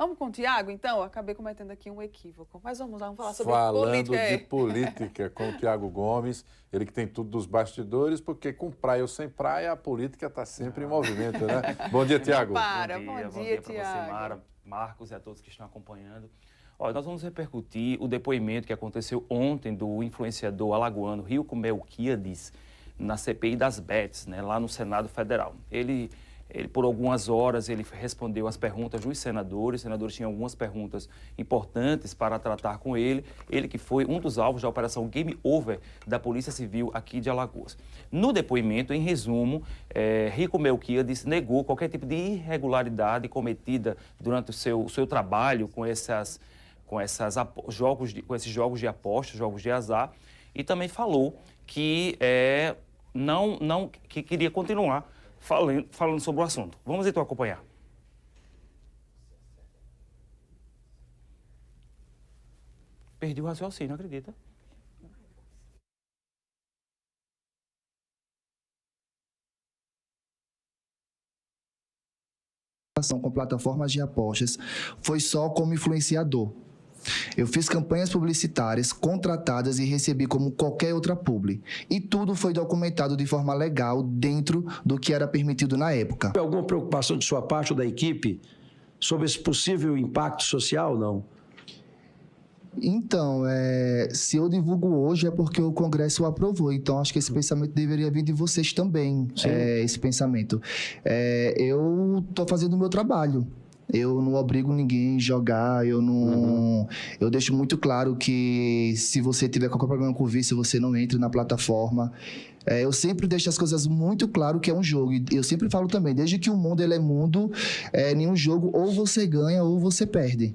Vamos com o Tiago, então? Eu acabei cometendo aqui um equívoco. Mas vamos lá, vamos falar sobre Falando política. de política com o Tiago Gomes, ele que tem tudo dos bastidores, porque com praia ou sem praia, a política está sempre em movimento, né? Bom dia, Tiago. Bom Bom dia, dia para você, Tiago. Mara, Marcos e a todos que estão acompanhando. Olha, nós vamos repercutir o depoimento que aconteceu ontem do influenciador alagoano Rilco Melquiades na CPI das Bets, né, lá no Senado Federal. Ele, por algumas horas, ele respondeu as perguntas dos senadores. Os senadores tinham algumas perguntas importantes para tratar com ele. Ele que foi um dos alvos da Operação Game Over da Polícia Civil aqui de Alagoas. No depoimento, em resumo, Rilco Melquiades negou qualquer tipo de irregularidade cometida durante o seu trabalho com esses jogos de aposta, jogos de azar, e também falou que que queria continuar falando sobre o assunto. Vamos então acompanhar. Perdi o raciocínio, acredita? Com plataformas de apostas foi só como influenciador. Eu fiz campanhas publicitárias contratadas e recebi como qualquer outra publi. E tudo foi documentado de forma legal dentro do que era permitido na época. Alguma preocupação de sua parte ou da equipe sobre esse possível impacto social, não? Então, se eu divulgo hoje é porque o Congresso o aprovou. Então, acho que esse pensamento deveria vir de vocês também, esse pensamento. Eu estou fazendo o meu trabalho. Eu não obrigo ninguém a jogar, eu deixo muito claro que se você tiver qualquer problema com o vício, você não entra na plataforma. Eu sempre deixo as coisas muito claro que é um jogo. E eu sempre falo também, desde que o mundo ele é mundo, nenhum jogo ou você ganha ou você perde.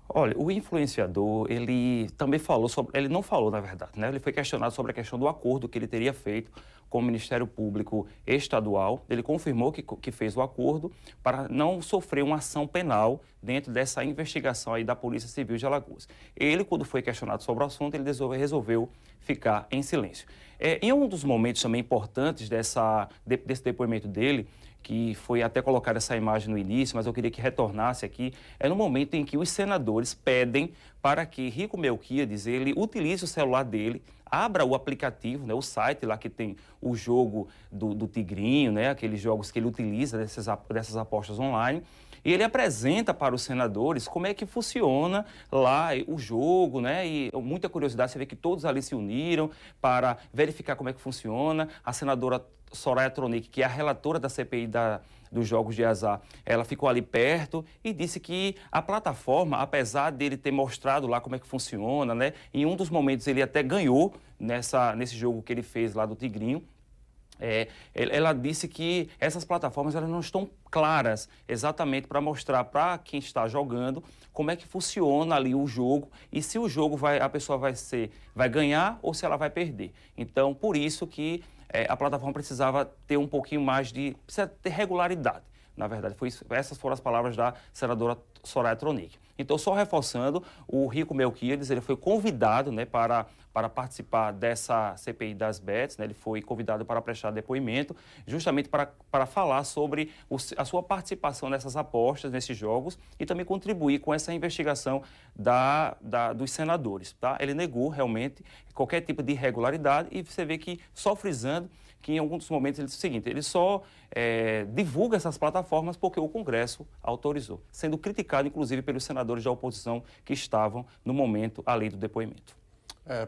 Olha, o influenciador, ele também falou sobre... Ele não falou, na verdade, né? Ele foi questionado sobre a questão do acordo que ele teria feito com o Ministério Público Estadual. Ele confirmou que fez o acordo para não sofrer uma ação penal dentro dessa investigação aí da Polícia Civil de Alagoas. Ele, quando foi questionado sobre o assunto, ele resolveu ficar em silêncio. Em um dos momentos também importantes desse depoimento dele, que foi até colocar essa imagem no início, mas eu queria que retornasse aqui, é no momento em que os senadores pedem para que Rilco Melquiades, ele utilize o celular dele, abra o aplicativo, né, o site lá que tem o jogo do Tigrinho, né, aqueles jogos que ele utiliza dessas apostas online, e ele apresenta para os senadores como é que funciona lá o jogo, né? E muita curiosidade, você vê que todos ali se uniram para verificar como é que funciona. A senadora Soraya Tronic, que é a relatora da CPI dos jogos de azar, ela ficou ali perto e disse que a plataforma, apesar dele ter mostrado lá como é que funciona, né? Em um dos momentos ele até ganhou nesse jogo que ele fez lá do Tigrinho. Ela disse que essas plataformas elas não estão claras exatamente para mostrar para quem está jogando como é que funciona ali o jogo e se o jogo a pessoa vai ganhar ou se ela vai perder. Então, por isso que a plataforma precisava ter um pouquinho mais precisa ter regularidade. Na verdade, essas foram as palavras da senadora Soraya Tronic. Então, só reforçando, o Rilco Melquiades, ele foi convidado, né, para participar dessa CPI das Bets, né, ele foi convidado para prestar depoimento, justamente para falar sobre a sua participação nessas apostas, nesses jogos, e também contribuir com essa investigação dos senadores. Tá? Ele negou, realmente, qualquer tipo de irregularidade, e você vê que, só frisando, que em alguns momentos ele disse o seguinte, ele só divulga essas plataformas porque o Congresso autorizou, sendo criticado, inclusive, pelos senadores da oposição que estavam, no momento, ali do depoimento.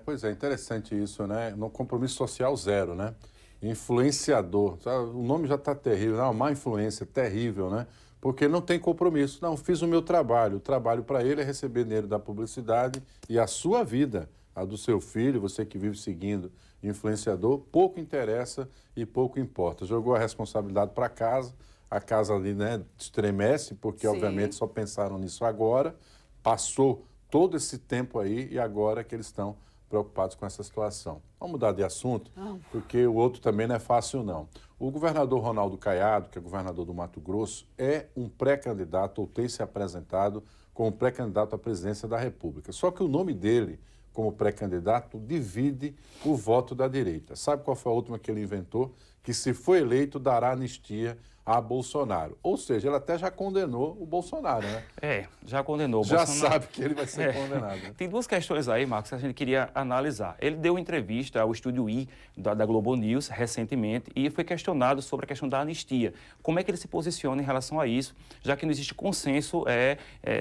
Pois é, interessante isso, né? No compromisso social zero, né? Influenciador, o nome já está terrível, não, má influência, terrível, né? Porque não tem compromisso. Não, fiz o meu trabalho. O trabalho para ele é receber dinheiro da publicidade e a sua vida, a do seu filho, você que vive seguindo influenciador, pouco interessa e pouco importa. Jogou a responsabilidade para casa, a casa ali, né, estremece, porque obviamente só pensaram nisso agora, passou todo esse tempo aí e agora que eles estão preocupados com essa situação. Vamos mudar de assunto, porque o outro também não é fácil, não. O governador Ronaldo Caiado, que é governador do Mato Grosso, é um pré-candidato, ou tem se apresentado como pré-candidato à presidência da República. Só que o nome dele como pré-candidato, divide o voto da direita. Sabe qual foi a última que ele inventou? Que se for eleito, dará anistia a Bolsonaro. Ou seja, ele até já condenou o Bolsonaro, né? Já condenou o já Bolsonaro. Sabe que ele vai ser condenado. Né? Tem duas questões aí, Marcos, que a gente queria analisar. Ele deu uma entrevista ao Estúdio I da Globo News recentemente e foi questionado sobre a questão da anistia. Como é que ele se posiciona em relação a isso, já que não existe consenso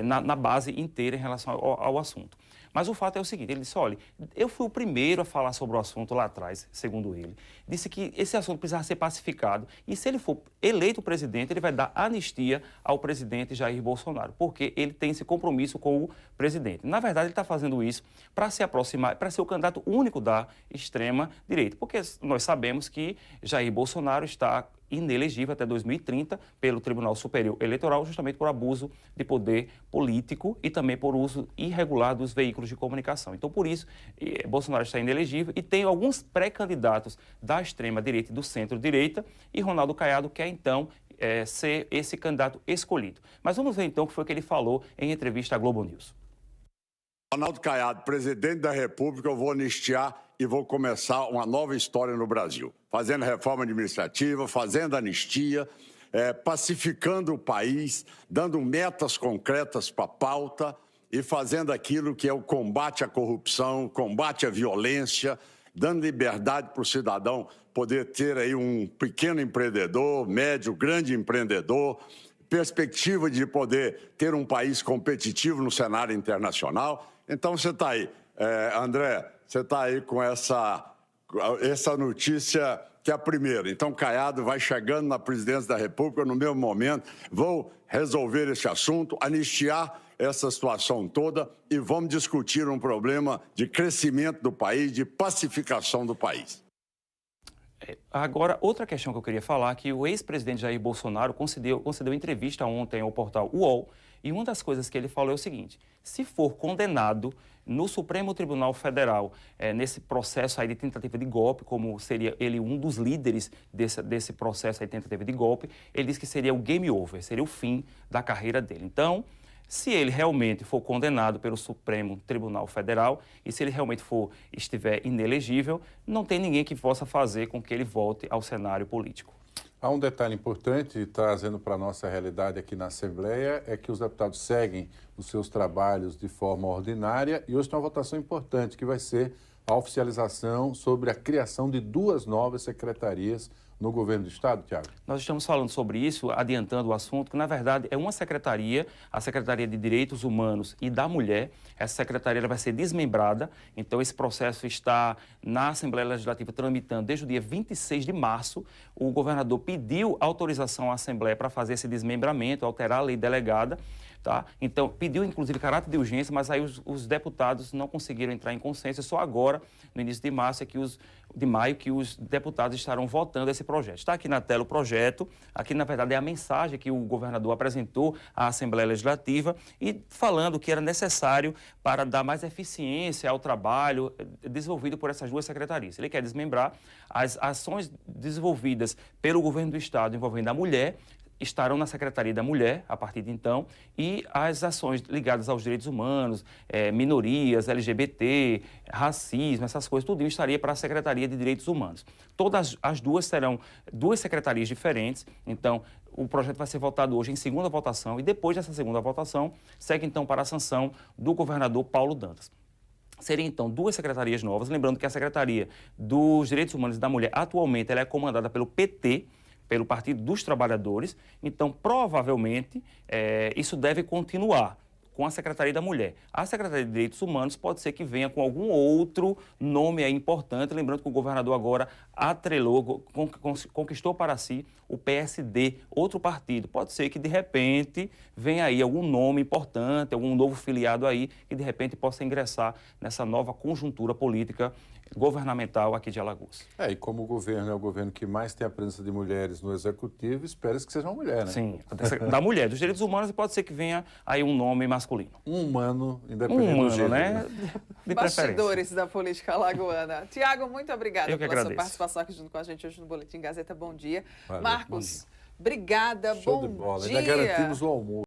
na base inteira em relação ao assunto. Mas o fato é o seguinte, ele disse, olha, eu fui o primeiro a falar sobre o assunto lá atrás, segundo ele. Disse que esse assunto precisava ser pacificado e se ele for eleito presidente, ele vai dar anistia ao presidente Jair Bolsonaro, porque ele tem esse compromisso com o presidente. Na verdade, ele está fazendo isso para se aproximar, para ser o candidato único da extrema-direita, porque nós sabemos que Jair Bolsonaro está inelegível até 2030 pelo Tribunal Superior Eleitoral, justamente por abuso de poder político e também por uso irregular dos veículos de comunicação. Então, por isso, Bolsonaro está inelegível e tem alguns pré-candidatos da extrema-direita e do centro-direita e Ronaldo Caiado quer, então, ser esse candidato escolhido. Mas vamos ver, então, o que foi que ele falou em entrevista à Globo News. Ronaldo Caiado, presidente da República, eu vou anistiar e vou começar uma nova história no Brasil. Fazendo reforma administrativa, fazendo anistia, pacificando o país, dando metas concretas para a pauta e fazendo aquilo que é o combate à corrupção, combate à violência, dando liberdade para o cidadão poder ter aí um pequeno empreendedor, médio, grande empreendedor, perspectiva de poder ter um país competitivo no cenário internacional. Então, você está aí, André, você está aí com essa notícia que é a primeira. Então, Caiado vai chegando na presidência da República no mesmo momento, vou resolver esse assunto, anistiar essa situação toda e vamos discutir um problema de crescimento do país, de pacificação do país. Agora, outra questão que eu queria falar é que o ex-presidente Jair Bolsonaro concedeu entrevista ontem ao portal UOL e uma das coisas que ele falou é o seguinte, se for condenado no Supremo Tribunal Federal nesse processo aí de tentativa de golpe, como seria ele um dos líderes desse processo aí de tentativa de golpe, ele disse que seria o game over, seria o fim da carreira dele. Então, se ele realmente for condenado pelo Supremo Tribunal Federal e se ele realmente estiver inelegível, não tem ninguém que possa fazer com que ele volte ao cenário político. Há um detalhe importante, trazendo para a nossa realidade aqui na Assembleia, é que os deputados seguem os seus trabalhos de forma ordinária e hoje tem uma votação importante, que vai ser a oficialização sobre a criação de 2 novas secretarias no governo do Estado, Tiago? Nós estamos falando sobre isso, adiantando o assunto, que na verdade é uma secretaria, a Secretaria de Direitos Humanos e da Mulher. Essa secretaria ela vai ser desmembrada, então esse processo está na Assembleia Legislativa tramitando desde o dia 26 de março. O governador pediu autorização à Assembleia para fazer esse desmembramento, alterar a lei delegada. Tá? Então, pediu, inclusive, caráter de urgência, mas aí os deputados não conseguiram entrar em consenso. Só agora, no início de março, de maio, que os deputados estarão votando esse projeto. Está aqui na tela o projeto. Aqui, na verdade, é a mensagem que o governador apresentou à Assembleia Legislativa e falando que era necessário para dar mais eficiência ao trabalho desenvolvido por essas 2 secretarias. Ele quer desmembrar as ações desenvolvidas pelo governo do Estado envolvendo a mulher, estarão na Secretaria da Mulher, a partir de então, e as ações ligadas aos direitos humanos, minorias, LGBT, racismo, essas coisas, tudo isso estaria para a Secretaria de Direitos Humanos. Todas as 2 serão 2 secretarias diferentes, então o projeto vai ser votado hoje em segunda votação e depois dessa segunda votação segue então para a sanção do governador Paulo Dantas. Seriam, então, 2 secretarias novas, lembrando que a Secretaria dos Direitos Humanos e da Mulher, atualmente, ela é comandada pelo PT, pelo Partido dos Trabalhadores, então, provavelmente, isso deve continuar com a Secretaria da Mulher. A Secretaria de Direitos Humanos pode ser que venha com algum outro nome aí importante, lembrando que o governador agora atrelou, conquistou para si o PSD, outro partido. Pode ser que, de repente, venha aí algum nome importante, algum novo filiado aí, que, de repente, possa ingressar nessa nova conjuntura política governamental aqui de Alagoas. E como o governo é o governo que mais tem a presença de mulheres no executivo, espera-se que seja uma mulher, né? Sim, da mulher, dos direitos humanos, e pode ser que venha aí um nome masculino. Um humano, independente do gênero, né? De Bastidores da política alagoana. Tiago, muito obrigada pela sua participação aqui junto com a gente hoje no Boletim Gazeta. Bom dia. Valeu, Marcos, obrigada, Show bom de bola. dia. Ainda garantimos o almoço.